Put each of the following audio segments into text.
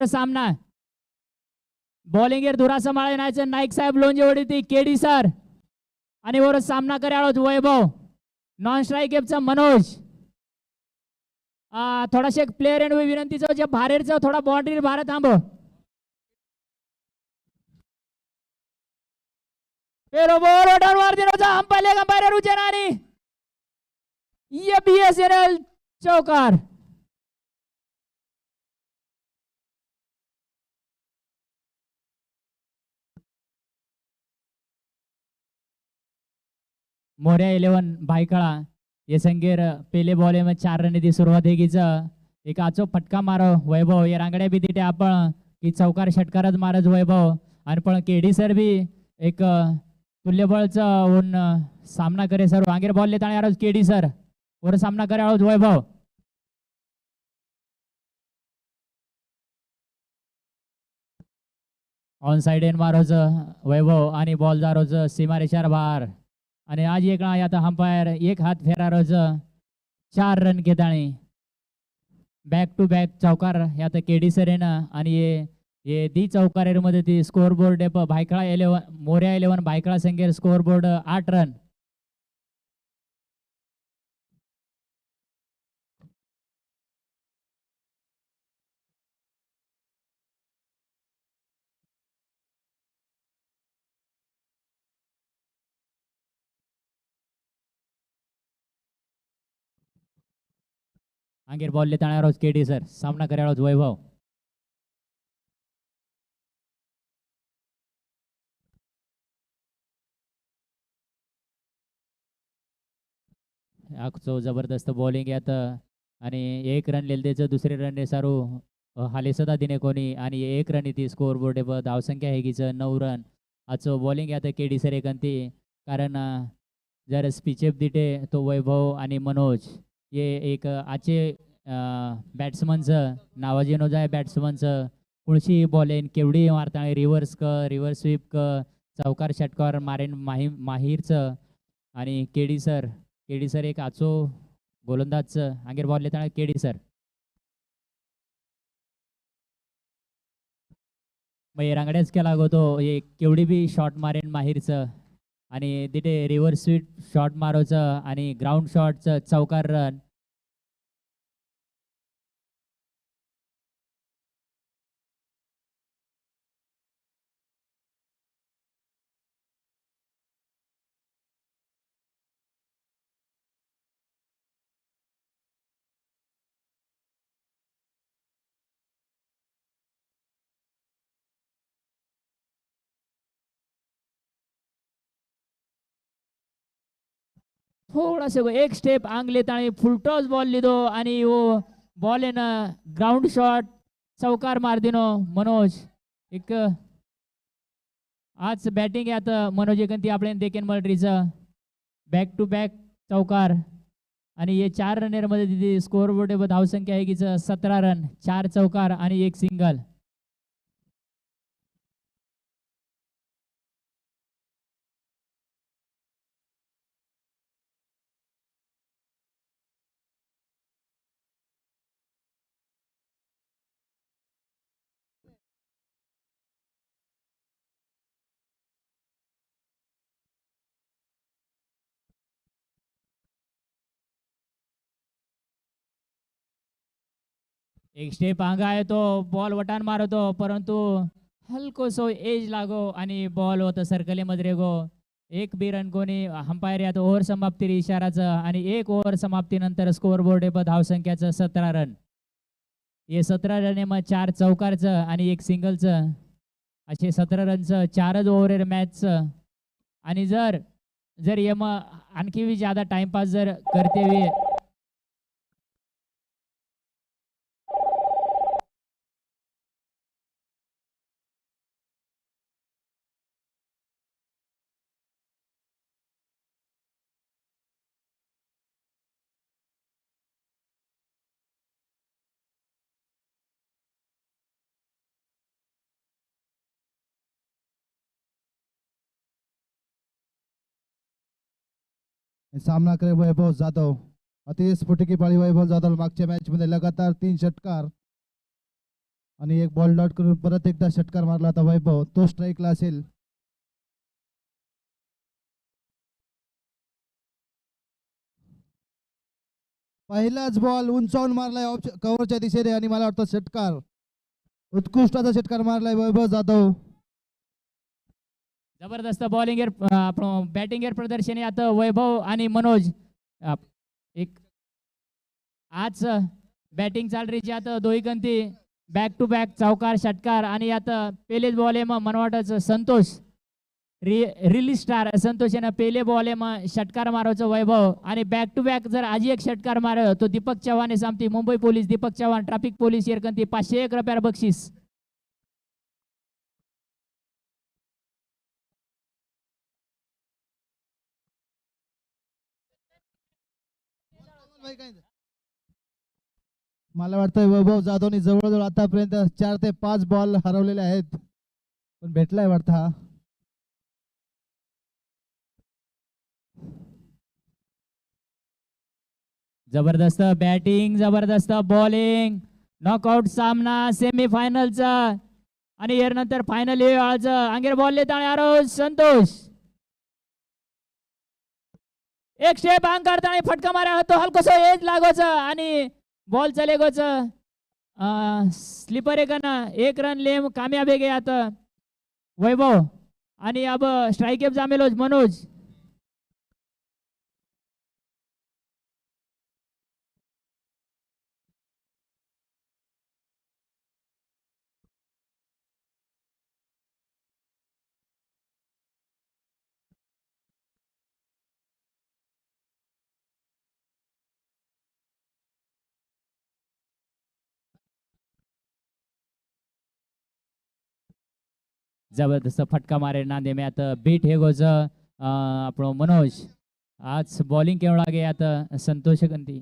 सामना बॉलिंग धुरा सांभाळण्याचं नाईक साहेब लोंजेवडी ती केडी सर आणि वर सामना करायला वैभव नॉन स्ट्राईक गेमचा मनोज थोडाशा एक प्लेयर एंड विनंतीचं जे बाहेरचं थोडा बाउंड्री बाहेर थांब पेरो बॉल ओटर वर दिनोचा अंपायले अंपायर उचेनानी ये बीएसएनएल चौकार मोर्या 11 भाईकळा ये संगेर पेले बॉले में 4 रन दी सुरुवात हेगीच एक आचो फटका मारो वैभव ये रांगड्या बी तिथे आपण की चौकार षटकारच मारच वैभव आणि पण केडी सर बी एक तुल्यबळचा ऊन सामना करे सर वांगेर बॉल लेता यार केडी सर वर सामना करे आहोत वैभव ऑन साइड एन मारोज वैभव आणि बॉल जारोज सीमारेषार बाहेर आणि आज एक आता अंपायर एक हात फेरा रोज 4 रन घेताणी बॅक टू बॅक चौकार यात केडी सरेन आणि ये दी चौकार मध्ये ती स्कोर बोर्ड भायखळा 11 मोर्या 11 भायखळा संघेर स्कोर बोर्ड 8 रन आंगेर बॉल लेता रोज केडी सर सामना करायला वैभव आखचो जबरदस्त बॉलिंग यात आणि 1 रन लेल त्याचं दुसरे रन सारू हाले सदा दिने कोणी आणि 1 रन ती स्कोर बोर्ड धावसंख्या हेगीच 9 रन आजचो बॉलिंग यात केडी सर एकंती कारण जर स्पीचेप दिटे तो वैभव आणि मनोज ये एक आजचे बॅट्समनचं नावाजेनो जाय बॅट्समनचं कुणशी बॉलेन केवढी मारता रिव्हर्स रिव्हर्स स्वीप चौकार षटकार मारेन माहीरचं आणि केडी सर एक आचो गोलंदाजचं आंगेर बॉल लेता केडी सर मग रांगड्याच केला गो तो एक केवढी बी शॉट मारेन माहीरचं आणि तिथे रिव्हर्स स्वीप शॉट मारोचं आणि ग्राउंड शॉटचं चौकार रन थोड़ा से एक स्टेप आंग लेता फुल टॉस बॉल लिदो आणि वो बॉल एन ग्राउंड शॉट चौकार मार दिनो मनोज एक आज बॅटिंग यात मनोज एकंती आपल्या देखील मल्ट्रीचं बॅक टू बॅक चौकार आणि ये 4 रनेरमध्ये तिथे स्कोर बोर्ड धावसंख्या आहे कीच 17 रन 4 चौकार आणि 1 सिंगल एक स्टेप आंगा आहे तो बॉल वटान मारतो परंतु हलको सो एज लागो आणि बॉल होतं सर्कलीमध्ये गो 1 बी रन कोणी अंपायर यात ओव्हर समाप्ती इशाराचं आणि 1 ओव्हर समाप्तीनंतर स्कोर बोर्ड धावसंख्याचं 17 रन हे 17 रन मग 4 चौकारचं आणि 1 सिंगलचं असे 17 रनचं 4च ओव्हर मॅचचं आणि जर ये मग आणखी बी ज्यादा टाइमपास जर करते हुए सामना करे वैभव जाधव अति स्फुटकी पाळी वैभव जाधव मागच्या मॅच मध्ये लगातार 3 षटकार आणि एक बॉल डॉट करून परत एकदा षटकार मारला होता वैभव, तो स्ट्राईकला असेल. पहिलाच बॉल उंचावून मारलाय कव्हरच्या दिशेने आणि मला वाटतं षटकार, उत्कृष्टाचा षटकार मारलाय वैभव जाधव. जबरदस्त बॉलिंग बॅटिंग प्रदर्शन आता वैभव आणि मनोज. एक आज बॅटिंग चाल रही आता दोही गंती बॅक टू बॅक चौकार षटकार आणि आता पहिले बॉल आहे मग मला वाटतं संतोष रिलीज स्टार संतोष यानं पहिले बॉल आहे मग षटकार मारायचं वैभव आणि बॅक टू बॅक जर आजी एक षटकार मार तो दीपक चव्हाण सामती Mumbai police Deepak Chavan traffic police येरकंती 501 रुपया बक्षीस. मला वाटतंय वैभव जाधवनी जवळजवळ आतापर्यंत 4 ते 5 बॉल हरवलेले आहेत, पण भेटलाय वाटतं हा. जबरदस्त बॅटिंग जबरदस्त बॉलिंग नॉकआउट सामना सेमीफायनलचा आणि यानंतर फायनल आज अंगेर बॉल लेता आरो संतोष एक स्टेप अंग काढता आणि फटका मारा होतो हलकोसो एज लागोच आणि बॉल चले गोच स्लीपर एक रन लेम कामयाब है आता वैभव आणि अब स्ट्राइक जामेलो मनोज. जबरदस्त फटका मारे नांदे में आता बीट हे गोज आपण मनोज आज बॉलिंग केवळ लागे आता संतोष गंती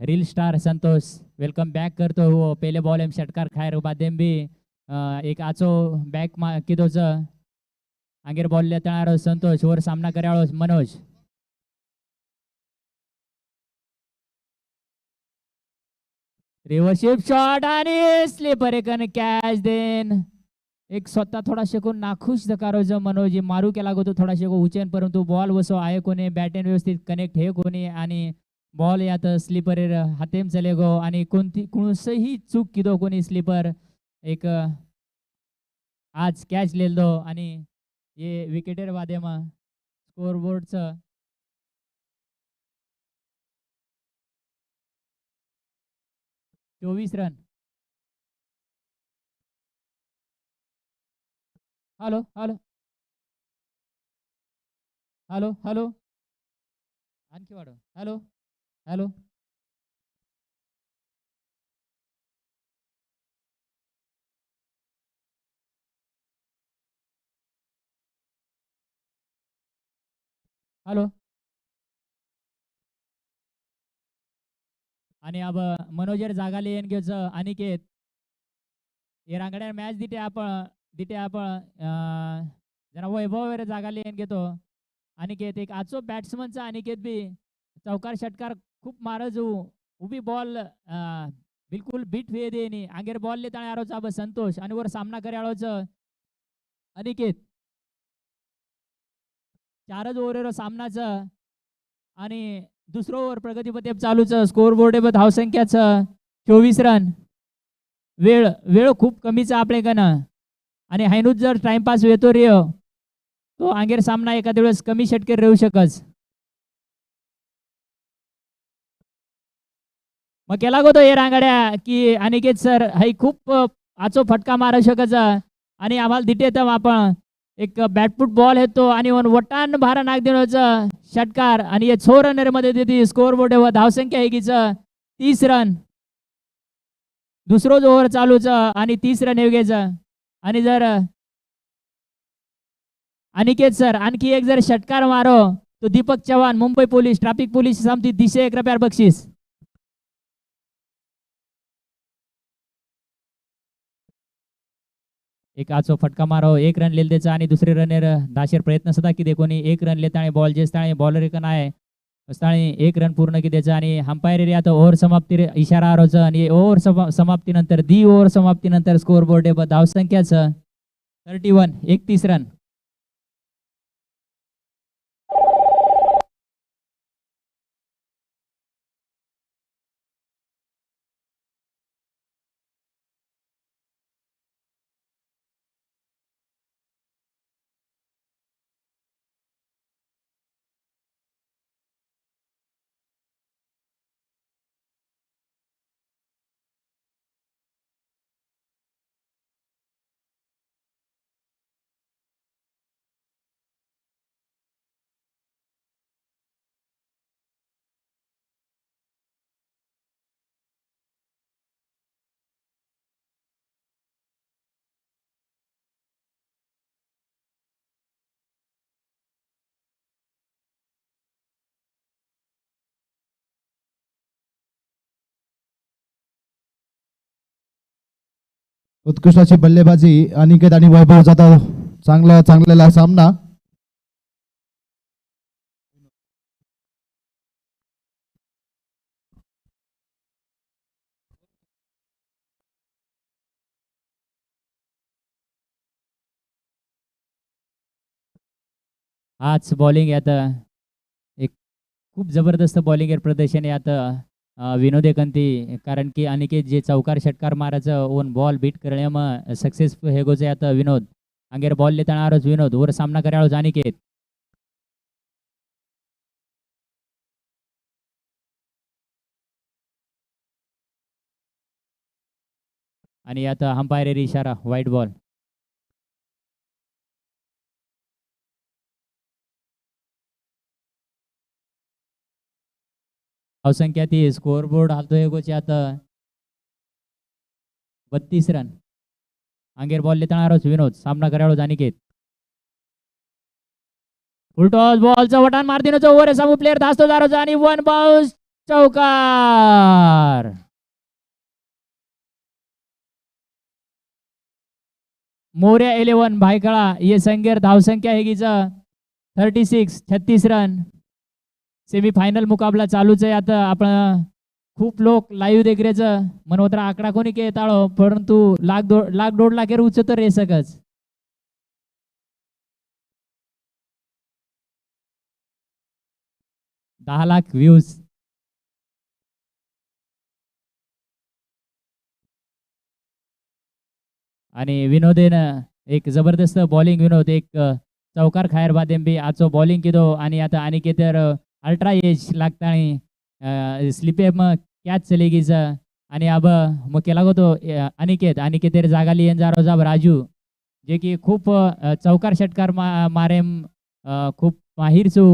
reel star Santosh welcome back करतो हो पहले बॉल में षटकार खायर बादेम भी एक आचो बैक किदोच आंगेर बॉल लेता संतोष वर सामना कराळो मनोज. रिव्हर्शिप शॉट आणि स्लीपर एक कॅच देन एक स्वतः थोडा शेको नाखुश दकारो जो मनोज मारू केला गो तो थोडा शेको उचेन परंतु बॉल वसो आहे कोणी बॅटेन व्यवस्थित कनेक्ट हे कोणी आणि बॉल यात स्लीपर हातेम चले गो आणि कोणसही चूक किदो कोणी स्लीपर एक आज कॅच लेल दो आणि ये विकेटर वादे मा स्कोरबोर्डचं 24 run. Hello hello hello hello आणखी वाढव हॅलो हॅलो हॅलो आणि अब मनोजर जागाले येन घेच अनिकेत ये रांगड्या मॅच दिटे आपण जरा वैभव जागाले येन घेतो अनिकेत एक आचो बॅट्समनचा अनिकेत बी चौकार षटकार खूप मारज उभी बॉल बिलकुल बीट हुए देनी आंगेर बॉल लेता आरोच अब संतोष आणि वर सामना करे आळोच अनिकेत 4 ओव्हर सामनाच आणि दुसरं ओव्हर प्रगतीपती चालूच स्कोर बोर्ड धावसंख्याच 24 रन. वेळ खूप कमीचा आपले कना आणि हायनूच जर टाइमपास वेतो रे तो आंगेर सामना एखाद्या वेळेस कमी षटके राहू शकच. मग केला गो तो हे रांगाड्या की अनिकेत सर हाई खूप आचो फटका मारू शकच आणि आम्हाला दिटे आपण एक बॅटफुट बॉल येतो आणि वटान भारा नाग देण्याचं षटकार आणि 6 रनर मध्ये देते स्कोर बोर्ड धावसंख्या एकीच 30 रन. दुसरोच ओव्हर चालूच आणि 30 रन येऊघ्यायचं आणि जर अनिकेत सर आणखी एक जर षटकार मारो तो Deepak Chavan Mumbai police traffic police सामती 101 रुपया बक्षीस. एक आचो फटका मारो 1 रन लेल द्यायचा आणि दुसरे रनर दाशेर प्रयत्न सुद्धा की देखोनी 1 रन लेता आणि बॉल जेसता आणि बॉलर एक आहे स्थानी 1 रन पूर्ण कित्याचं आणि अंपायर आता ओव्हर समाप्ती इशारा आरोचं आणि ओव्हर समाप्तीनंतर ओव्हर समाप्तीनंतर स्कोर बोर्ड धावसंख्याचं 31 31 रन. उत्कृष्ट अशी बल्लेबाजी अनिकेत आणि वैभव जाधव. चांगलेला सामना. आज बॉलिंग आता एक खूप जबरदस्त बॉलिंग प्रदर्शन आहे आता विनोद एकंती, कारण की अनिकेत जे चौकार षटकार मारायचं ओन बॉल बीट करण्याम सक्सेस हे गोचे आता विनोद अंगेर बॉल लेताना विनोद वर सामना करायला अनिकेत. आणि आता अंपायर इशारा व्हाईट बॉल. धावसंख्या ती स्कोर बोर्ड हालतोय गोचे आता 32 रन. अंगेर बॉल लेताना विनोद सामना करायला अनिकेत. फुलटॉस बॉलचं वटान मारतीनच ओव्हर सामू प्लेअर धासतो दारोचा आणि वन बाउन्स चौकार. मोर्या 11 भायखळा ये संगेर धावसंख्या हेगीचा 36 रन. सेमीफायनल मुकाबला चालूच आहे आता. आपण खूप लोक लाईव्ह देखरेचं मनोत्र आकडा कोणी के ताळो, परंतु लाख 1.5 लाख उच्च तर रे सकच. दहा लाख व्ह्यूज. आणि विनोदेनं एक जबरदस्त बॉलिंग. विनोद एक चौकार खायर बादेंबी आजचो बॉलिंग किदो आणि आता अनिकेतर अल्ट्रा एज लागता स्लिपे मग कॅच चली गीच आणि अब मग केला गो तो अनिकेतेर जागा लियन जा रोजाब राजू, जे की खूप चौकार षटकार मारेम खूप माहीर चू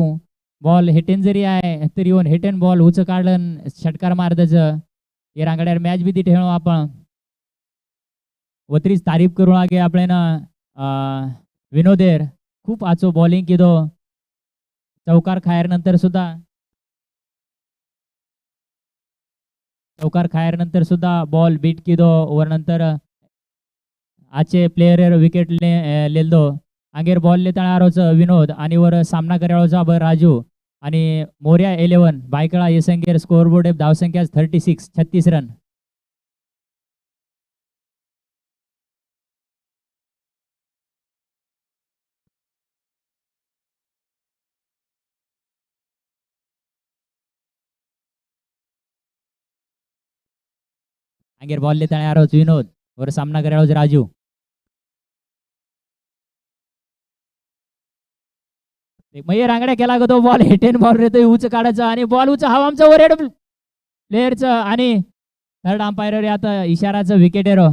बॉल हेटेन जरी आहे तरी येऊन हेटेन बॉल उच काढलं षटकार मारदच ये रांगड्यावर मॅच बी ती ठेवू आपण वत्रीच तारीफ करू लागे आपले ना. विनोदेर खूप आचो बॉलिंग किदो चौकार खायर नंतर सुद्धा बॉल बीट किदो वर नंतर आजचे प्लेयर विकेट लेलदो. अंगेर बॉल लेताळारोच विनोद आणि वर सामना करायचा बर राजू आणि मोर्या 11 बायकळा येसंगेर स्कोर बोर्ड धावसंख्या 36 रन. अंगेर बॉल लेताळारोच विनोद वर सामना करायला राजू. मये रांगड्या केला गो तो बॉल हेटेन बॉल रेतो उच काढायचा आणि बॉल उच हवामचा वर हेड प्लेयरचं आणि थर्ड अंपायर आता इशाराचं विकेट एरो.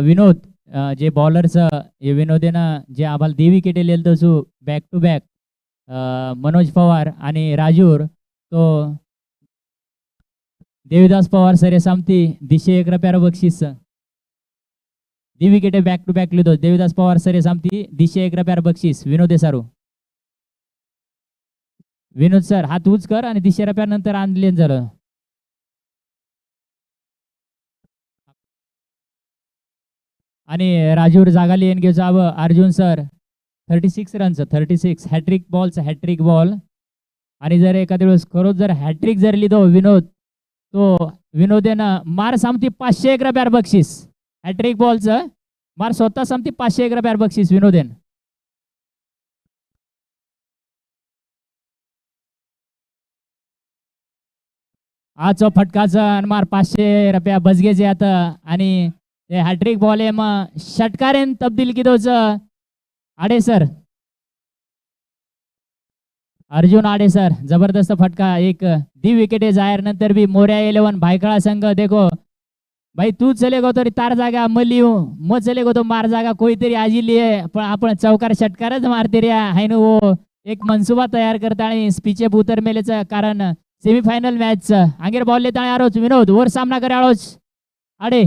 विनोद जे बॉलरचं विनोदेनं जे आम्हाला दी विकेट लिहिलं तसू back to back Manoj Pawar आणि राजूर तो देविदास पवार सरे सामती 101 रुपयार बक्षीस दी विकेट बॅक टू बॅक लिहितो. देविदास पवार सरे सामती 101 रुपयार बक्षीस विनोदे सारू. विनोद सर हात उच कर आणि 100 रुपया नंतर आणले झालं. आणि राजूर जागाली येऊन घेऊ जावं अर्जुन सर 36 रनचं 36 हॅट्रिक बॉलचं हॅट्रिक बॉल. आणि जर एखाद्या वेळेस खरोच जर हॅट्रिक जर लिहितो विनोद तो विनोदेनं मार सामती 501 रुपयार बक्षीस हॅट्रिक बॉलचं मार स्वतः सामती 501 रुपयार बक्षीस विनोदेन. आजचा फटकाचा आणि मार 500 रुपया बसगेचे आता. आणि ते हॅट्रिक बॉल आहे मग षटकारेन तब्दील किदोचं आडे सर अर्जुन आडे सर जबरदस्त फटका एक दी विकेटे जाहीर नंतर भी मोर्या 11 भायखळा संघ देखो भाई तू चले गो तरी तार जागा मलियो मग चले गो तो मार जागा कोणीतरी आजिली आहे पण आपण चौकार षटकारच मारते रे हाय न वो एक मनसुबा तयार करता आणि स्पीचे उतर मेलेचं कारण सेमीफायनल मॅच आंगेर बॉल लेता आरोच विनोद वर सामना करे आरोच आडे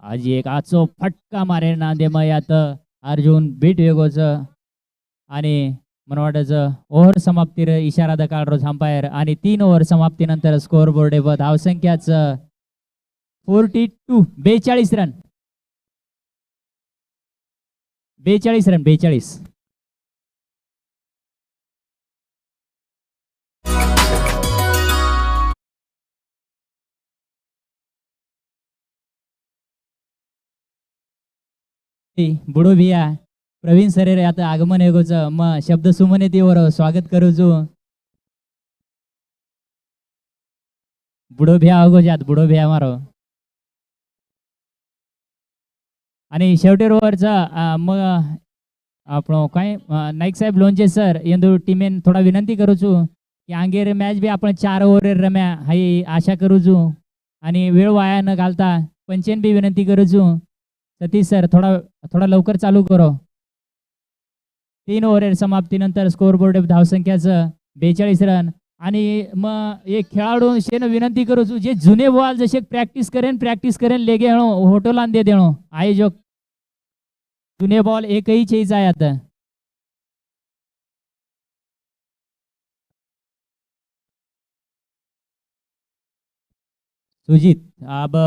आज एक आजचो फटका मारे ना दे मग यात अर्जुन बीट वेगोच आणि मला वाटायचं ओव्हर समाप्तीर इशारा द काढ रोज अंपायर आणि 3 ओव्हर समाप्तीनंतर स्कोअर बोर्ड धावसंख्याच 42 रन 42 बुडो भिया प्रवीण सरेर आता आगमन हेगोच मग शब्द सुमने तीवर स्वागत करू जो बुडो भिया अगो जात बुडो भिया मारो. आणि शेवटी ओव्हरचा मग आपण काय नाईक साहेब लोणचे सर यंदू टीमेन थोडा विनंती करू छू की आंगेर मॅच बी आपण 4 ओव्हर रम्या हाई आशा करू छू आणि वेळ वाया न घालता पंचेन बी विनंती करू छू सतीश सर थोडा लवकर चालू करो. 3 ओव्हर समाप्तीनंतर स्कोअर बोर्ड धावसंख्याचं 42 रन. आणि मग एक खेळाडू शेन विनंती करू जे जुने बॉल जसे प्रॅक्टिस करेन लेगे हेणो होटोलान दे देणो आयोजक जुने बॉल एकही चेज आहे आता. सुजित अब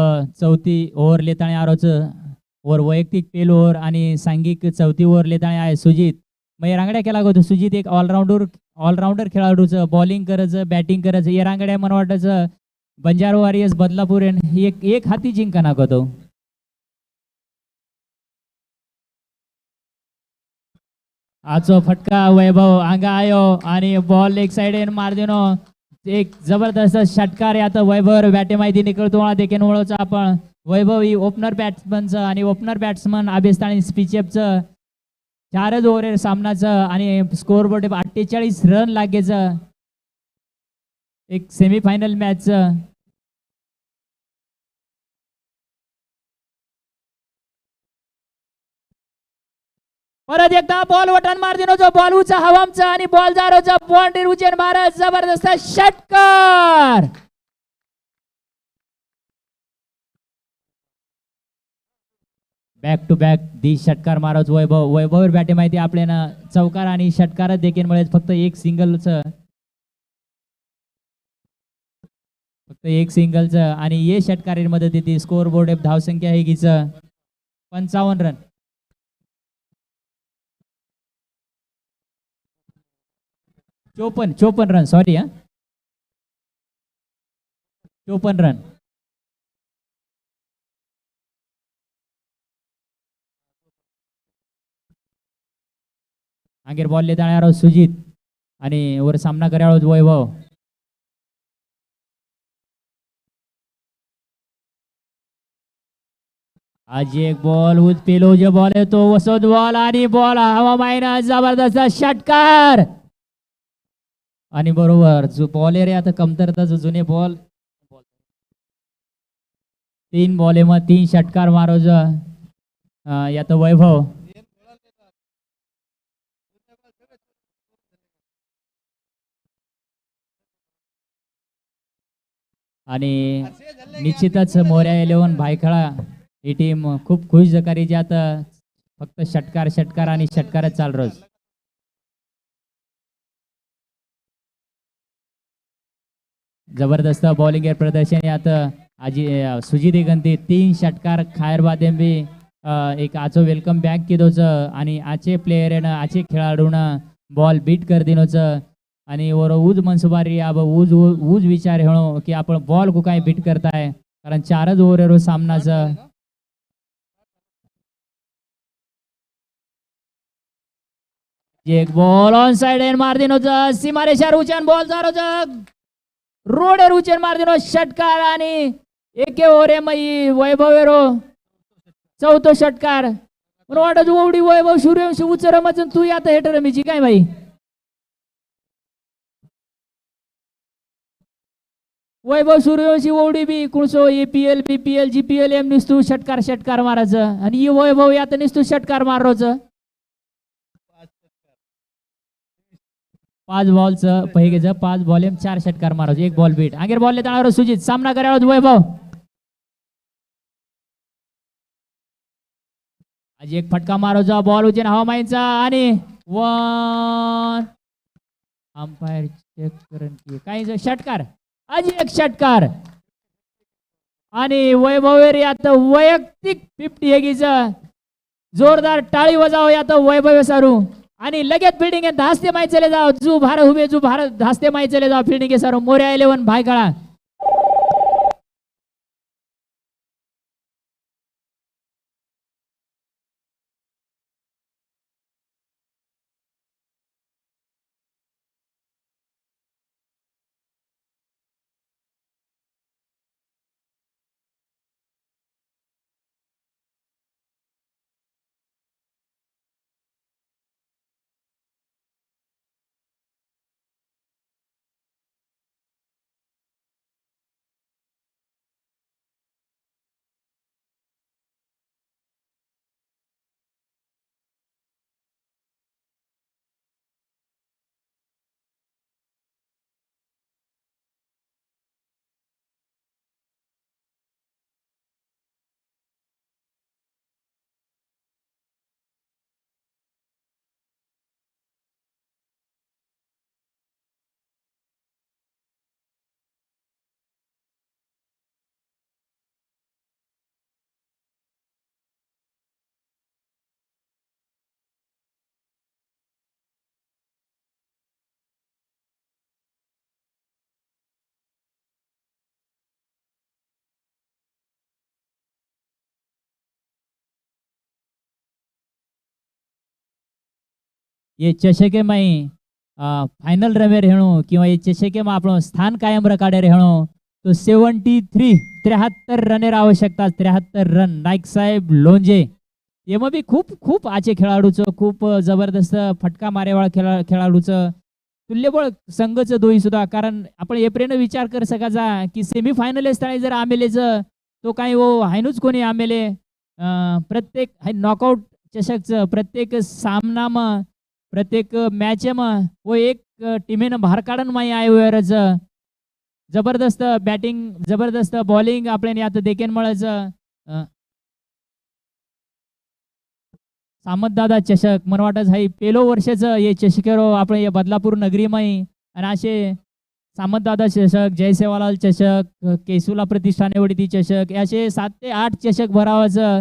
4थी ओव्हर लेताना आरोच ओव्हर वैयक्तिक पेल ओव्हर आणि सांघिक 4थी ओव्हर लेताना आहे सुजित मग रांगड्या केला होतो सुजित एक ऑलराऊंडर खेळाडूचं बॉलिंग करायचं बॅटिंग करायचं या रांगड्या मला वाटायचं बंजार वॉरियर्स बदलापूर एक हाती जिंका नाको. आजो फटका वैभव अंगा आयो आणि बॉल एक साइड मार देनो एक जबरदस्त षटकार आता वैभव बॅटे माहिती निकळतो देखील ओळखचा आपण वैभव ही ओपनर बॅट्समनचं आणि ओपनर बॅट्समन अभिस्तानी स्पीचेपचं 4च ओव्हर सामनाचं आणि स्कोअर बोर्ड 48 रन लागेचं एक सेमीफायनल मॅचचं. परत एकदा बॉल वटन मार दिनो जो बॉल उचा हवामचा आणि बॉल जारोचा बाउंड्री उचेन मारत जबरदस्त षटकार. बॅक टू बॅक दी षटकार मारत वैभव बॅटे माहिती आपल्याला चौकार आणि षटकार देखील मिळेल फक्त एक सिंगलचं आणि ये षटकारीन मदत येते स्कोअर बोर्ड धावसंख्या आहे गीच 55 रन. चोपन्न रन सॉरी 54 रन. आंगेर बॉल लेता सुजित आणि वर सामना करा वैभव. आज एक बॉल उच पेलो जो बॉल आहे तो वसोद बॉल आणि बॉल हवा मायना जबरदस्त षटकार. आणि बरोबर जो बॉलर आहे आता कमतरताचा जुने बॉल 3 बॉल मग 3 षटकार मारो यात वैभव. आणि निश्चितच मोर्या 11 भायखळा ही टीम खूप खुश जकारी जी आता फक्त षटकार आणि षटकारच चाल रोज. जबरदस्त बॉलिंग प्रदर्शन यात आजी सुजित दिगंती 3 षटकार खायर बादेंबी एक आजो वेलकम बॅक किदोच आणि आचे प्लेयर आचे खेळाडून बॉल बीट कर दिनोच आणि वर ऊज मनसुबारी अब ऊज ऊज विचार हेणो की आपण बॉल को काय बीट करताय कारण 4च ओव्हर सामनाचं एक बॉल ऑन साइड एंड मार दिनोच सीमारेषार उचन बॉल जारोच रोडर उचन मार दिनो षटकार आणि एके ओव्हर मई वैभव एरो चौथो षटकार मला वाटत ओवडी वैभव सूर्यवंशी उचर मचन तू आता हेटर मीची काय भाई वैभव सूर्यवंशी ओवडी बी कुणसो एपीएल बीपीएल जीपीएल एम निस्तू षटकार षटकार मारायचं आणि ही वैभव आता निस्तू षटकार मारोच 5 बॉलचं पहिलेचं 5 बॉल 4 षटकार मारायचं 1 बॉल बीट आगेर बॉल लेताळावर सुजित सामना करावा वैभव आज एक फटका मारोचा बॉल उचेन हवामानचा आणि 1 अंपायर चेक करून की काही षटकार आज एक षटकार आणि वैभव आता वैयक्तिक 50 हेगीचं जोरदार टाळी वाजाव आता वैभव सारू आणि लगेच फिल्डिंग आहे धास्ते माई चले जाओ जू भारत हुबे जू भारत धास्ते माई चले जाओ फिल्डिंग आहे सारू मोर्या 11 भायखळा ये चषके माई फायनल रमे रेहणो किंवा ये चषके में आपण स्थान कायम रखाडे रेहणो तो 73 रनेर आवश्यकता 73 रन नाईक साहेब लोंजे ये भी खूप खूप आचे खेळाडूचं खूप जबरदस्त फटका मारेवाळा खेळाडूचं तुल्यबळ संघच दोही सुद्धा कारण आपण एप्रिल विचार कर सकाचा की सेमीफायनल स्थळी जर आमेलेचं तो काही वो हायनूच कोणी आमेले प्रत्येक नॉकआउट चषकचं प्रत्येक सामना प्रत्येक मॅच व एक टीमेनं बाहेर काढून माई आयोरच जबरदस्त बॅटिंग जबरदस्त बॉलिंग आपण आता देखील मळायचं सामंतदादा चषक मला वाटत हाई पेलो वर्षाचं हे चषकेरो आपण या बदलापूर नगरीमय आणि असे सामंतदादा चषक जयसेवालाल चषक केसुला प्रतिष्ठान एवढी चषक असे 7 ते 8 चषक भरावाचं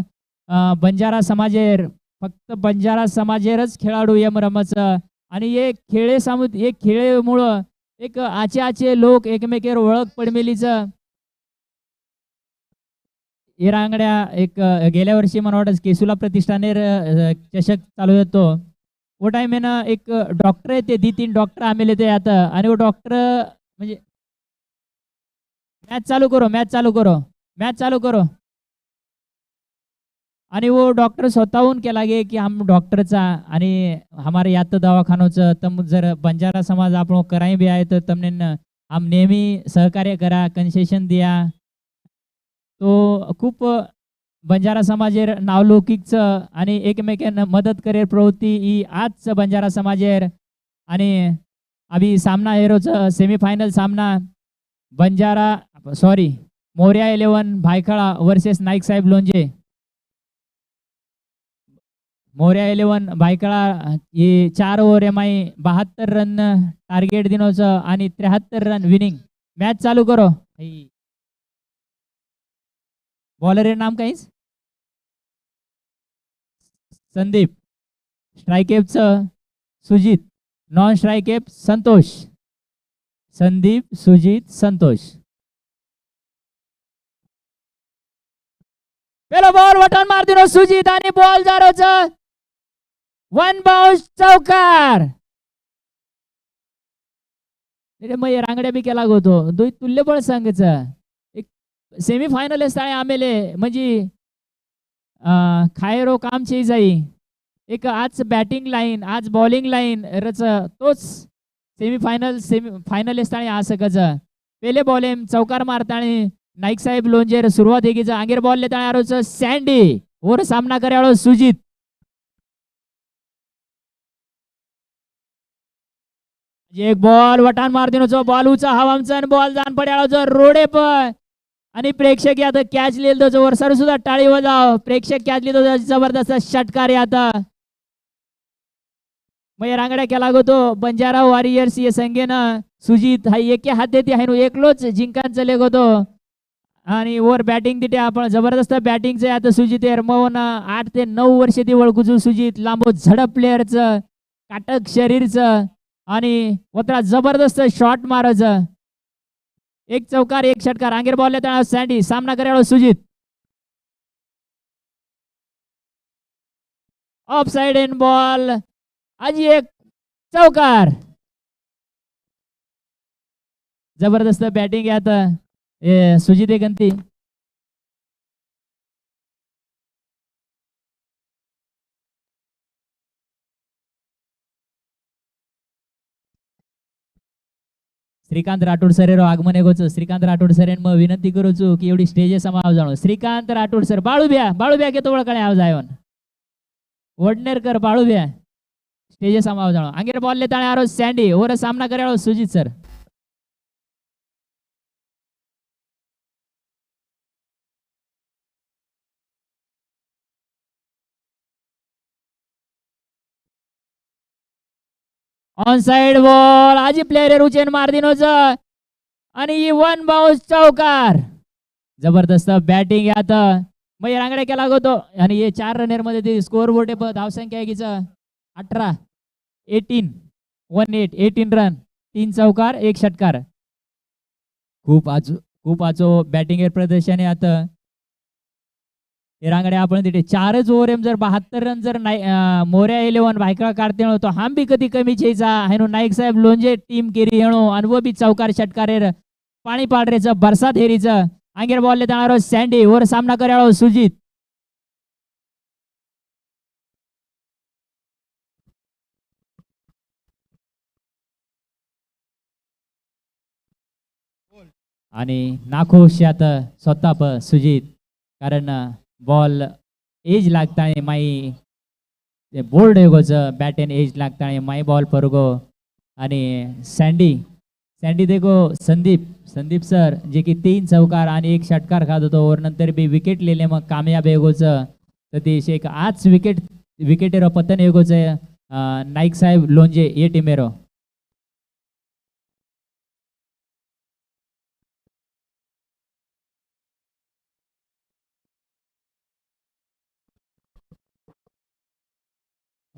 बंजारा समाजेर फक्त बंजारा समाजेरच खेळाडू यम रमचं आणि हे खेळे हे खेळेमुळं एक आचे लोक एकमेकेर ओळख पडमेलीचं हे रांगड्या एक गेल्या वर्षी मला वाटत केसुला प्रतिष्ठानेर चषक चालू येतो वो टाइमेनं एक डॉक्टर आहे ते 2-3 डॉक्टर आमेले ते आता आणि वो डॉक्टर म्हणजे मॅच चालू करो आणि वो डॉक्टर स्वतःहून केला गे की हम डॉक्टरचा आणि हमारे यात दवाखानोचं तम जर बंजारा समाज आपण कराई बी आहे तर तमने हम नेहमी सहकार्य करा कन्सेशन दिया तो खूप बंजारा समाजेर नावलौकिकचं आणि एकमेकांना मदत करेर प्रवृत्ती ही आज बंजारा समाजेर आणि अभी सामना हेरोचं सेमीफायनल सामना मोर्या 11 भायखळा वर्सेस नाईक साहेब लोंजे मोर्या 11 भायखळा हे 4 ओव्हर 72 रन टार्गेट दिनोचं आणि 73 रन विनिंग मॅच चालू करो. बॉलर नाम काहीच संदीप, स्ट्रायकेपचं सुजित, नॉन स्ट्रायकेप संतोष. संदीप, सुजित, संतोष. पेलो बॉल वटन मार दिनो सुजित आणि बॉल जारोच वन बाउंस चौकार. मग रांगड्या बी केला होतो दुई तुल्यबळ संघचा एक सेमीफायनल असताना आमेले म्हणजे खायरो काम चे जाई एक आज बॅटिंग लाईन आज बॉलिंग लाईन रच तोच फायनल असताना असं कच पेले बॉलेम चौकार मारताना नाईक साहेब लोंजेर सुरुवात हेगीच आंगेर बॉल लेता आरोच सँडी वर सामना कराळो सुजित. एक बॉल वटान मार दिनोचो बॉल उचा हवामचा बॉल जाण पड्याळो रोडे पण आणि प्रेक्षक आता कॅच लिहिल तो वरसार सुद्धा टाळी वाजाव. प्रेक्षक कॅच लिहितो जबरदस्त षटकार आता मग रांगड्या केला गोतो बंजारा वॉरियर्स ये संघेनं सुजित हा एके हात देते आहे एकलोच जिंकान चले गोतो आणि वर बॅटिंग तिथे आपण जबरदस्त बॅटिंगचे आता सुजित एरमवून 8 ते 9 वर्ष ती ओळखूचू सुजित लांबो झडप प्लेअरचं काटक शरीरचं आणि वत्रा जबरदस्त शॉट मारायचं. एक चौकार एक षटकार आंगेर बॉल येताना सँडी सामना करायला Sujit. Of side in ball आज एक चौकार. जबरदस्त बॅटिंग आहे आता सुजित गंती. श्रीकांत राठोड सर आगमन एगोच श्रीकांत राठोड सर मग विनंती करूचू की एवढी स्टेजे समाव जाणो. श्रीकांत राठोड सर बाळूब्या घेतो ओळखणे आव जायन वडनेरकर बाळूब्या स्टेजे समाव जाणो. आंगेर बॉल लेता आरो सँडी ओर सामना कराळो Sujit sir. On side ball आजी प्लेयर उचेन मार दिनोच आणि वन बाउंस चौकार. जबरदस्त बॅटिंग आता मग रांगड्या केला होतो आणि हे 4 रनर मध्ये ते स्कोर बोर्ड धावसंख्या आहे 18 18 रन 3 चौकार 1 षटकार. खूप आजो बॅटिंग प्रदर्शन आहे आता रांगड्या आपण तिथे 4च ओव्हर जर 72 रन जर मोऱ्या 11 बायका काढते तो हाम बी कधी कमी चेचा हेनो नाईक साहेब लोंजे टीम केरी हेणो आणि वो बी चौकार षटकार पाणी पाडरेचं बरसात हेरीचं. आंगेर बॉल लेता सँडी वर सामना कराळो सुजित. आणि नाखुश आता स्वतः सुजित कारण बॉल एज लागता माई बोल्ड एगोच बॅट एन एज लागता माई बॉल परगो आणि सँडी देखो संदीप सर जे की 3 चौकार आणि 1 षटकार खात होतो और नंतर बी विकेट लेले मग कामयाब एगोच तर ते एक आज विकेटेरो पतन एगोच नाईक साहेब लोंजे ये टीमेरो.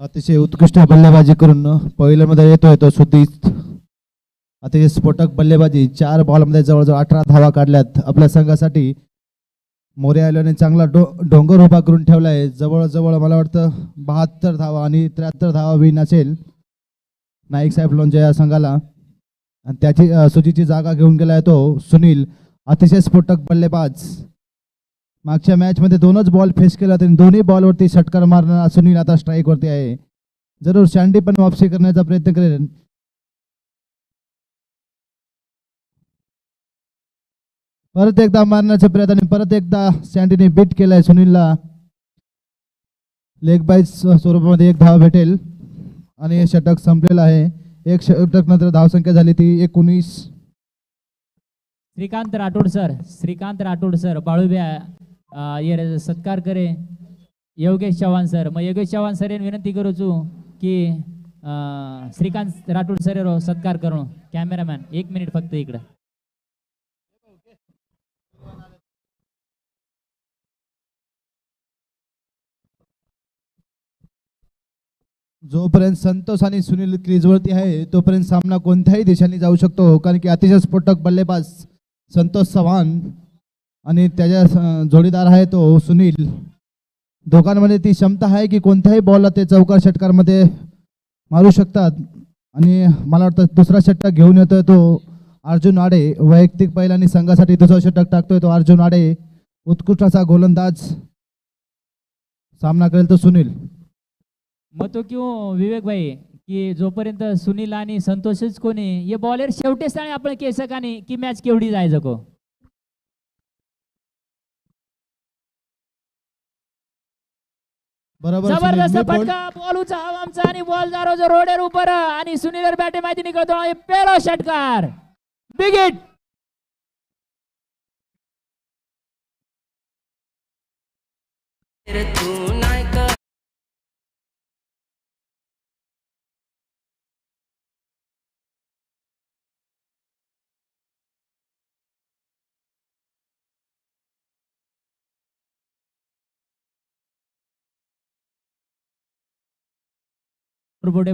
अतिशय उत्कृष्ट बल्लेबाजी करून पहिल्यामध्ये येतोय तो सुदीत. अतिशय स्फोटक बल्लेबाजी 4 बॉलमध्ये जवळजवळ 18 धावा काढल्यात आपल्या संघासाठी. मोरे आल्याने चांगला डोंगर उभा करून ठेवलाय. जवळजवळ मला वाटतं 72 धावा आणि 73 धावा विन असेल नाईक साहेब लोंजे या संघाला. आणि त्याची सुजीची जागा घेऊन गेलाय तो सुनील अतिशय स्फोटक बल्लेबाज. मागच्या मॅच मध्ये 2च बॉल फेस केला त्यांनी दोन्ही बॉलवरती षटकार मारणारा सुनील आता स्ट्राईक वरती आहे. जरूर सँडी पण वापसी करण्याचा प्रयत्न करेल. परत एकदा मारण्याचा प्रयत्न आणि परत एकदा सँडीने बीट केलाय सुनीलला. लेग बाईज स्वरूपामध्ये 1 धावा भेटेल आणि हे षटक संपलेलं आहे. 1 षटक नंतर धावसंख्या झाली ती 19. श्रीकांत राठोड सर बाळूब्या ये सत्कार करे योगेश चव्हाण सर. मग योगेश चव्हाण सर विनंती करूचू की श्रीकांत राठोड सर सत्कार करू. कॅमेरामॅन 1 मिनिट फक्त इकडं. जोपर्यंत संतोष आणि सुनील क्रीजवरती आहे तोपर्यंत सामना कोणत्याही दिशेने जाऊ शकतो, कारण की अतिशय स्फोटक बल्लेबाज संतोष चव्हाण आणि त्याच्या जोडीदार आहे तो सुनील. दोघांमध्ये ती क्षमता आहे की कोणत्याही बॉलला ते चौकार षटकारमध्ये मारू शकतात. आणि मला वाटतं दुसरा षटक घेऊन येतोय तो अर्जुन आडे. वैयक्तिक पहिला आणि संघासाठी दुसरा षटक टाकतोय तो अर्जुन आडे. उत्कृष्ट असा गोलंदाज. सामना करेल तो सुनील. मग तो क्यों विवेक भाई की जोपर्यंत सुनील आणि संतोषच कोणी हे बॉलर शेवटेच आणि आपण केसकाने की मॅच केवढी जायचं को. बरोबर जबरदस्त सुनील. मी बोल- फटका बॉल उचाव आमचा आणि बॉल जारो जो रोडर ऊपर आणि सुनील बॅटे माहिती निकळतो आणि पेलो षटकार बिग हिट.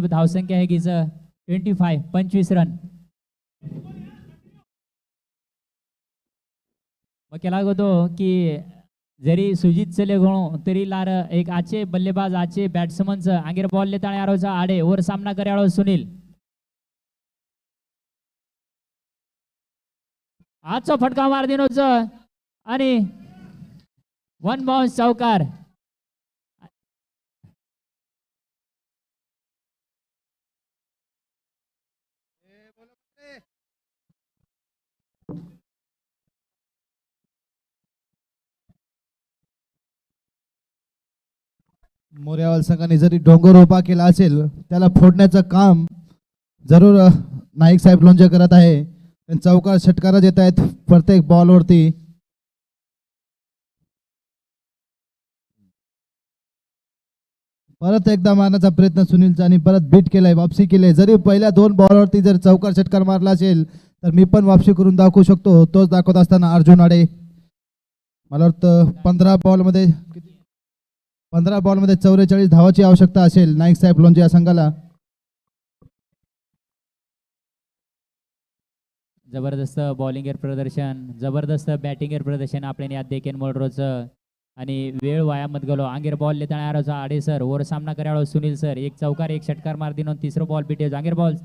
धावसंख्या आहे कीच 25 रन. मग केला होतो की जरी सुजित चले गणो तरी लार एक आचे बल्लेबाज आचे बॅट्समनच आंगेर बॉल लेताळे आरोचा आडे वर सामना कर्याळो सुनील. आजचा फटका मार दिनोच आणि वन बाउन्स चौकार. मोर्यावाल संघाने जरी डोंगर उभा केला असेल त्याला फोडण्याचं काम जरूर नाईक साहेब लोणचे करत आहे. चौकार षटकार येत आहेत प्रत्येक बॉलवरती. परत एकदा मारण्याचा प्रयत्न सुनीलचा आणि परत बीट केलाय, वापसी केली. जरी पहिल्या 2 बॉलवरती जर चौकार षटकार मारला असेल तर मी पण वापसी करून दाखवू शकतो. तोच दाखवत असताना अर्जुन आडे. मला वाटतं 15 बॉलमध्ये 44 धावाची आवश्यकता असेल नाईक साहेब लोणचे या संघाला. जबरदस्त बॉलिंगेर प्रदर्शन, जबरदस्त बॅटिंगेर प्रदर्शन आपल्याने यात देखील मोडरोच आणि वेळ वाया मत गेलो. आंगेर बॉल लेताना आरोचा आडे सर वर सामना करायला सुनील सर. एक चौकार एक षटकार मार दिनो तिसरं बॉल पिटे आंगेर बॉल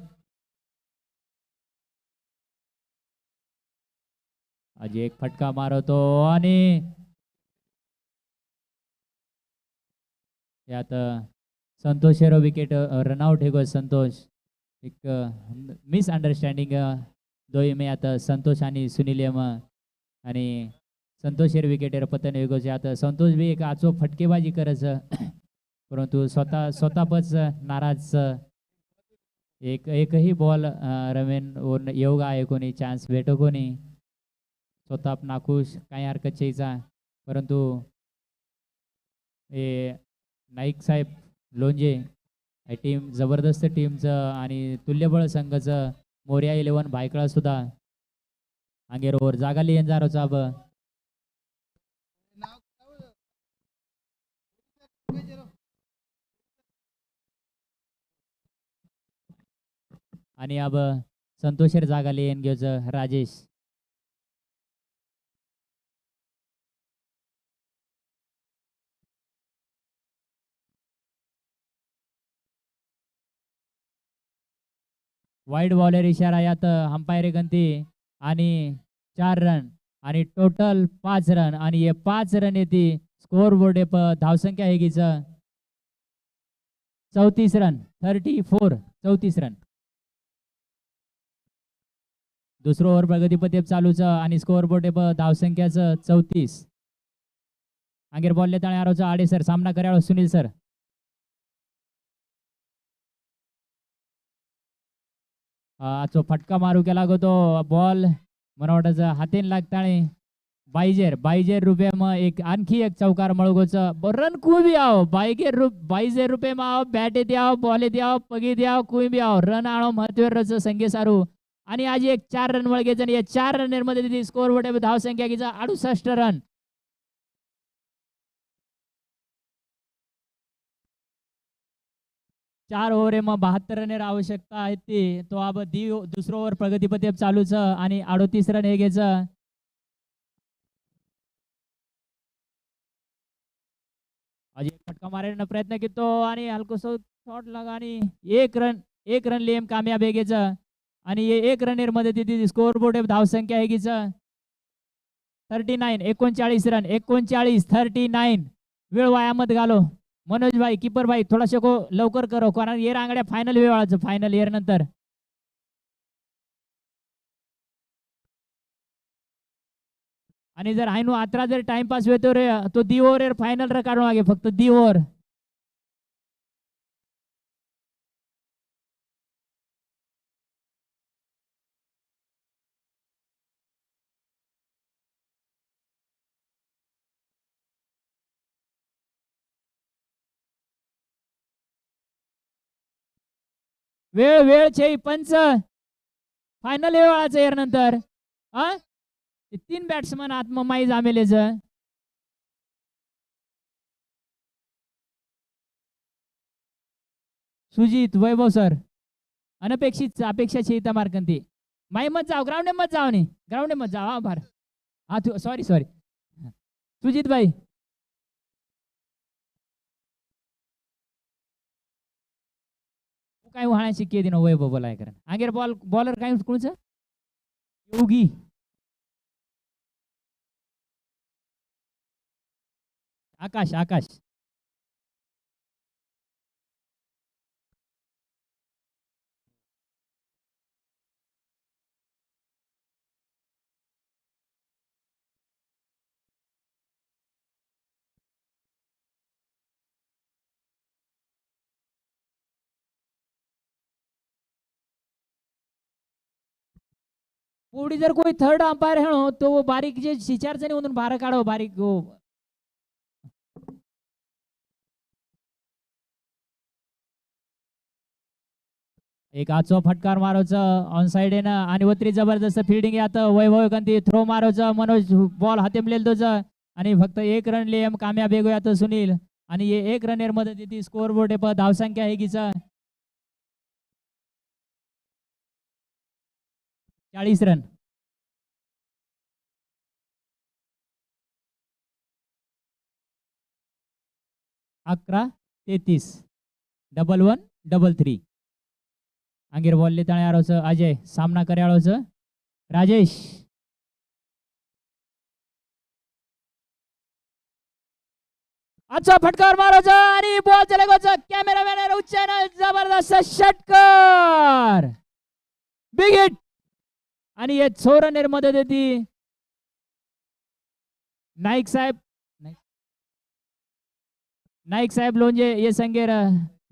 अजय एक फटका मारतो आणि यात संतोष विकेट रनआउट हे गो. संतोष एक मिसअंडरस्टँडिंग दोय मी आता संतोष आणि सुनील यम आणि संतोष विकेटर पतन वेगोचे. आता संतोष भी एक आचो फटकेबाजी करच परंतु स्वतः पच नाराज. एकही बॉल रमेन योगा आहे कोणी चान्स भेटो कोणी स्वतः नाखुश काही हरकत चेचा. परंतु हे नाईक साहेब लोणजे टीम जबरदस्त टीमचं आणि तुल्यबळ संघाचं मोर्या 11 भायकळा सुद्धा आंगेरोवर जागा लिहिन जारोचा अब आणि अब संतोषेर जागा लिहिन घेऊच राजेश. वाईड बॉलर इशारा यात अंपायर गंती आणि 4 रन आणि टोटल 5 रन आणि हे 5 रन येते स्कोर बोर्ड धावसंख्या आहे कीच 34 रन 34 रन. दुसरं ओव्हर प्रगतीपथे चालूच आणि स्कोअर बोर्ड धावसंख्याचं 34. आंगेर बॉल लेताळे आरोचा आडे सर सामना करायला सुनील सर. आजो फटका मारू केला गो तो बॉल मला वाटायचं हातीन लागताळे बाईजेर रुपये मग एक आणखी एक चौकार मळगोच रन कुई भी आओ 22 रुपये में आओ बॅटे द्याव बॉले द्याव पगी द्याव कुई भी आओ रन आणो महत्व संघे सारू आणि आज एक 4 रन वळगेच आणि या 4 रन मध्ये स्कोर बोर्ड धाव संख्या घ्यायचा 68 रन. 4 ओव्हर मग 72 रनेर आवश्यकता आहे ती तो अब दुसरं ओव्हर प्रगतीपथे चालूच आणि 38 रन हे घ्यायचं. अजय फटका मारण्याचा प्रयत्न करतो आणि हलकोसं शॉट लगा आणि एक रन लेम कामयाब आहे घ्यायचं. आणि एक रनेर मध्ये तिथे स्कोर बोर्ड धावसंख्या आहे घ्यायचं 39 39 रन 39 वेळ वायामत घालो. मनोज भाई कीपर भाई थोडा शको लवकर करो कारण ये रांगड्या फायनल वेळाचं फायनल इयर नंतर. आणि जर आयनो आत्रा जर टाइमपास होतो रे तो दी ओव्हर फायनल रे काढून मागे फक्त दी ओव्हर. वेळ वेळ छे पंच फायनल वेळाचं एअर नंतर हा 3 बॅट्समन आत्ममाई जामेलेच. सुजित वैभव सर अनपेक्षित अपेक्षा छे मार्कंती माई मत जाओ ग्राउंड मत जाओ नाही ग्राउंड मत जाओ. हा भार हा तू सॉरी सुजित भाई काय वाहण्या शिके दिन वैभव बोलाय कारण आगेर बॉलर काय कोणचं योगी आकाश आकाश पुढे जर कोई थर्ड अंपायर है तो वो बारीक जे शिचारचं नाही म्हणून बारा काढो बारीक हो. एक आजचा फटकार मारोचं ऑन साइड आहे ना आणि वत्री जबरदस्त फिल्डिंग आहे आता वैभव गंती थ्रो मारोचं मनोज बॉल हातेमलेल तोचं आणि फक्त एक रन लेम कामयाब आहे आता सुनील आणि एक रनेर मध्ये तिथे स्कोर बोर्ड आहे धावसंख्या आहे कीचा 40 रन. 11-33 11-3 अंगीर बॉल ताणे आरोचं अजय सामना करे आरोचं राजेश अच्छा फटकार मारोचं आणि बॉल चले गोचं कॅमेरामॅन उच्चान जबरदस्त षटकार बिग हिट आणि हे 6 रनेर मध्ये देती नाईक साहेब लोंजे ये संगेर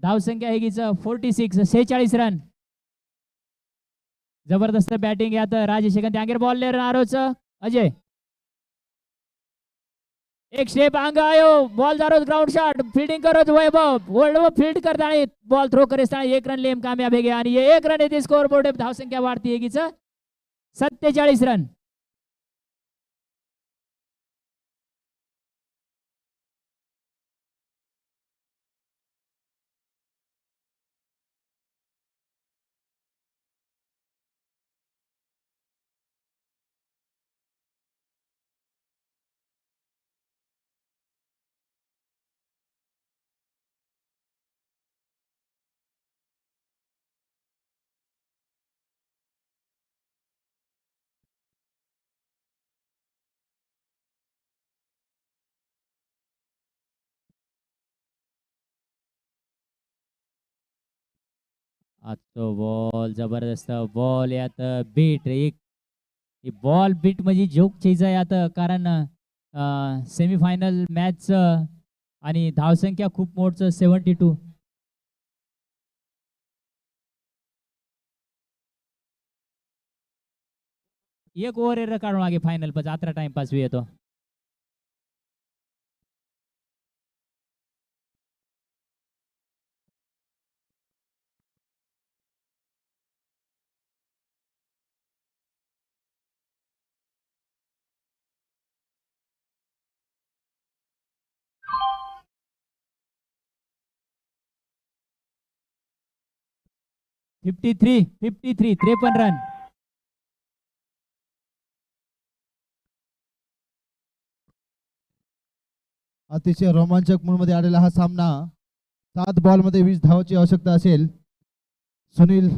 धाव संख्या आहे कीच 46 रन. जबरदस्त बॅटिंग यात राजेश अंगेर बॉल लेर आरोच अजय एक स्टेप अंग आयो बॉल जारो ग्राउंड शॉट फील्डिंग करो वैभव फील्ड करता बॉल थ्रो करे एक रन लेम कामयाब है आणि एक रन येते स्कोर बोर्ड धाव संख्या वाढती आहे कीच 47 रन. आजचो बॉल जबरदस्त बॉल यात बीट एक बॉल बीट म्हणजे जोक चीज आहे आता कारण सेमीफायनल मॅच आणि धावसंख्या खूप मोठं 72 एक ओव्हर काढून मागे फायनल पण 18 टाइमपास येतो. 53 रन. अतिशय रोमांचक मूडमध्ये आलेला हा सामना. 7 बॉलमध्ये 20 धावाची आवश्यकता असेल. सुनील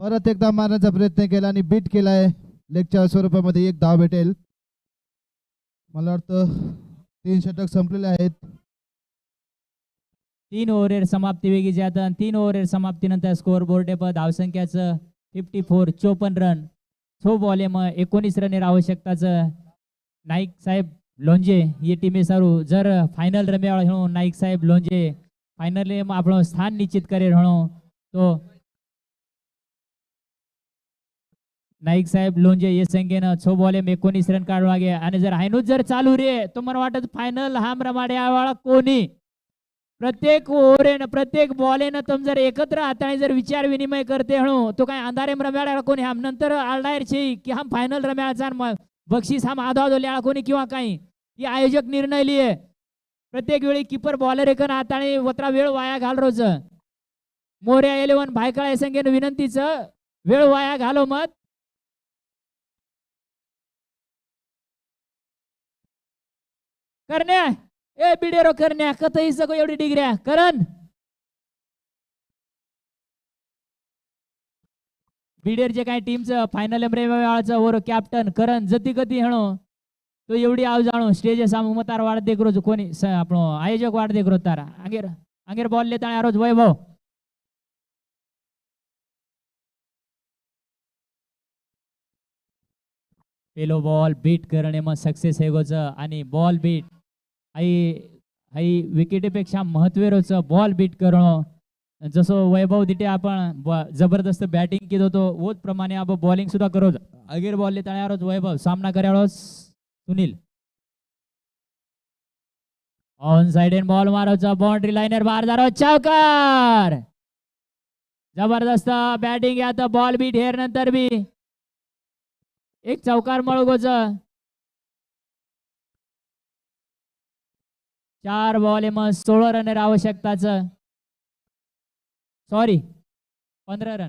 परत एकदा मारण्याचा प्रयत्न केला आणि बीट केलाय. लेगच्या स्वरूपामध्ये 1 धाव भेटेल. मला वाटतं 3 षटक संपलेले आहेत. 3 ओव्हर समाप्ती वेगी जात. 3 ओव्हर समाप्तीनंतर स्कोअर बोर्ड टेबल धावसंख्याचं 54 54 रन. 6 बॉल मग 19 रन आवश्यकताचं. नाईक साहेब लोंजे ये टीमे सारू जर फाइनल रम्या हणो नाईक साहेब लोंजे फाइनल में આપણો સ્થાન નિશ્ચિત કરે હણો તો नाईक साहेब लोंजे ये संख्येनं 6 बॉल में 19 रन काढून लागे. आणि जर हायनूच जर चालू रे तो मला वाटत फायनल हाम रमाड्यावाळा कोणी प्रत्येक ओव्हरेनं प्रत्येक बॉलेनं तुम जर एकत्र आता जर विचार विनिमय करते हणो तो काय अंधारे रम्याळा कोणी हम नंतर आलडायर छे की हम फायनल रम्याळा बक्षीस हम आधा दोल्याळा कोणी किंवा काही ही आयोजक निर्णय लिए. प्रत्येक वेळी कीपर बॉलर एकन हाताने वत्रा वेळ वाया घाल रोज. मोर्या 11 भायकळा संख्येनं विनंतीचं वेळ वाया घालो मत. करण्या ए बिडेरो करण्या कतही सगळं एवढी डिग्र्या करण बिडेरचे काय टीमचं फायनल वेळाचं वर कॅप्टन करण जती कधी हणो तो एवढी आव जाणो स्टेज सामू मतार वाढ देख रोज कोणी आपण आयोजक वाढ देख रोज तारा अंगेर अंगेर बॉल लेता रोज वैभव. पेलो बॉल बीट करणे मग सक्सेस है गोच आणि बॉल बीट आई आई विकेटीपेक्षा महत्वेरोच बॉल बीट करणं. जसं वैभव दिटे आपण जबरदस्त बॅटिंग केलं होतो वोच प्रमाणे आपण बॉलिंग सुद्धा करो. अगेर बॉल लेता रोज वैभव सामना करायला Sunil on side end ball मारोचा बाउंड्री लाइनर बाहेर जारो चौकार. जबरदस्त बॅटिंग आता बॉल बीट हेर नंतर बी एक चौकार मळगोच. 4 बॉल मग 16 रन आवश्यकताचं सॉरी 15 रन.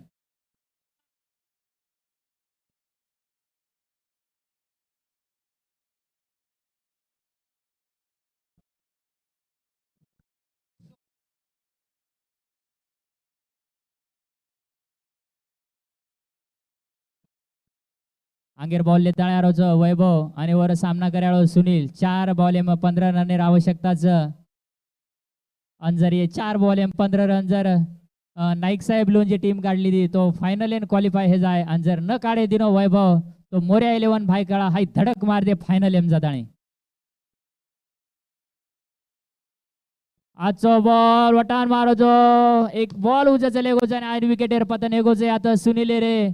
अंगेर बॉल लेता रोज वैभव आणि वर सामना करायला सुनील. 4 बॉल मग 15 रन आवश्यकताचं. आणि जर 4 बॉल 15 रन जर नाईक साहेब लोणची टीम काढली ती तो फायनल एन क्वालिफाय हे जाय. आणि जर न काढे दिनो वैभव तो मोर्या 11 भाईकाळा हाय धडक मार दे फायनल एम जाताणी. आजचो बॉल वटान मारो जो एक बॉल उजा चले गोज आणि विकेटर पतन हे गोज आता सुनील रे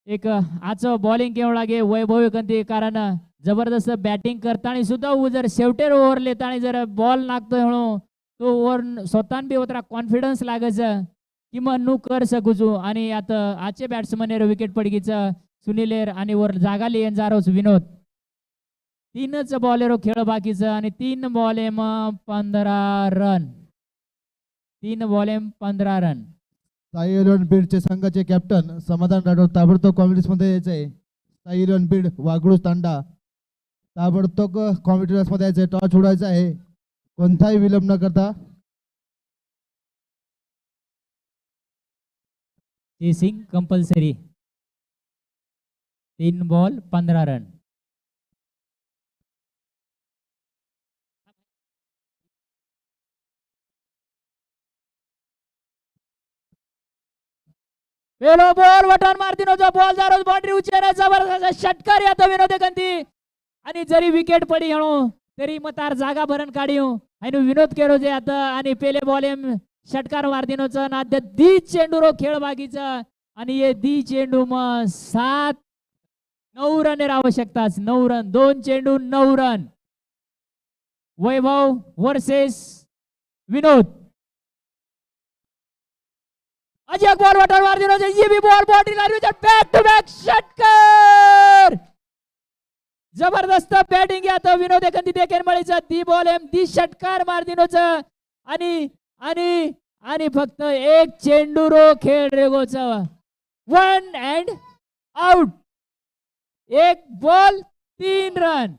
एक आज बॉलिंग केवळ लागे वैभव कंती कारण जबरदस्त बॅटिंग करताना सुद्धा जर शेवटेर ओव्हर लेताना जर बॉल नागतोय म्हणून तो ओव्हर स्वतःन बी होता कॉन्फिडन्स लागायचं कि मग नु कर सकूचू. आणि आता आजचे बॅट्समन विकेट पडकीचं सुनीलेर आणि वर जागा लिहिन जारोच विनोद. 3च बॉलेरो खेळ बाकीचं आणि 3 ball 15 run 3 ball 15 run. Sai eleven बीडचे संघाचे कॅप्टन समाधान राठोड ताबडतोब कॉमेंट्रीज मध्ये यायचंय. साई इलेव्हन बीड वागळूस तांडा ताबडतोब कॉमेंट्रीज मध्ये यायचंय. टॉस उडायचा आहे कोणताही विलंब न करता. Chasing compulsory 3 ball 15 run. पेलो बॉल वटान मारतीनो जो बॉल जारो बाउंड्री उचेरा जबरदस्त षटकार यात विनोद कंती. आणि जरी विकेट पडी हणो तरी मतार जागा भरण काढियो आणि विनोद केरो जे आता आणि पेले बॉल षटकार मारतीनोच नाद्य दी चेंडूरो खेळ बाकीचा. आणि ये दी चेंडू मग 9 रन आवश्यकताच. 9 रन 2 चेंडू 9 रन. वैभव वर्सेस विनोद. अजय बॉल वटान मार दिनो ये भी बॉल बाउंड्री लाइन में बैक टू बैक षटकार. जबरदस्त बॅटिंग आता विनोद एकंदी देखेन मळीचा दी बॉल दी षटकार मार दिनोच आणि आणि आणि फक्त एक चेंडू रो खेळ रेगोचा 1 अँड आउट. एक ball 3 run.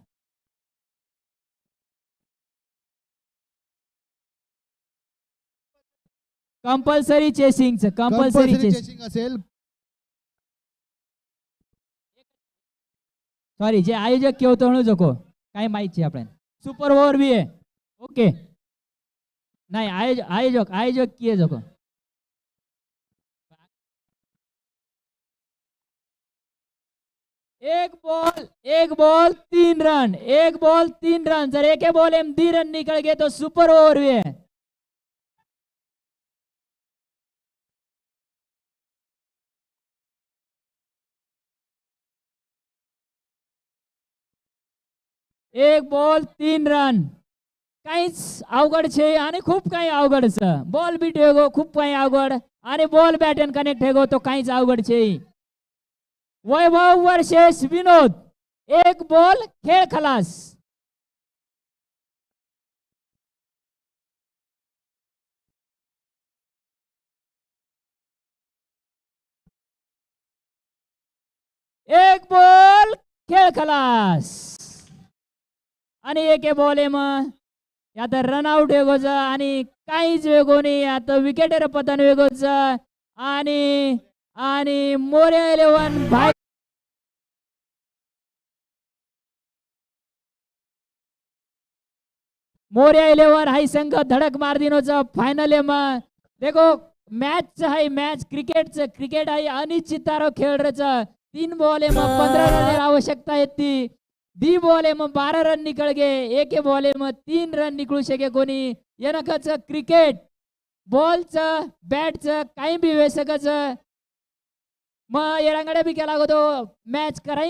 Compulsory chasing chasing असेल. सॉरी जे आयोजक केवतो म्हणू जको काय माहिती आपण सुपर ओव्हर भी आहे. ओके नाही आयोजक किए जको एक बॉल 3 रन. एक बॉल 3 रन. जर एक बॉल एम 2 रन निकल गए तो सुपर ओवर भी है. एक बॉल 3 रन. काहीच अवघड छे आणि खूप काही अवघड छ. बॉल बी ठेगो खूप काही अवघड आणि बॉल बॅटन कनेक्ट ठेगो तो काहीच अवघड छे. वैभव वर्सेस विनोद. एक बॉल खेळ खलास. एक बॉल खेळ खलास. आणि एक बॉल मग आता रन आउट वेगोच आणि काहीच वेगो नाही. आता विकेटर पतन वेगोच आणि आणि मोर्या 11 भाई मोर्या 11 हाई संघ धडक मार दिनोचा फायनल मग देखो मॅच हाई मॅच क्रिकेट हाई अनिश्चितारो खेळ रच. 3 बॉल मग 15 रन आवश्यकता येते. 2 बॉल मग 12 रन निकल गए. एक बॉल मग 3 रन निकलू शके कोणी. येनकच क्रिकेट बॉलचं बॅटचं काही बी वेसकच मग येरांगडे बी केला गो तो मॅच कराई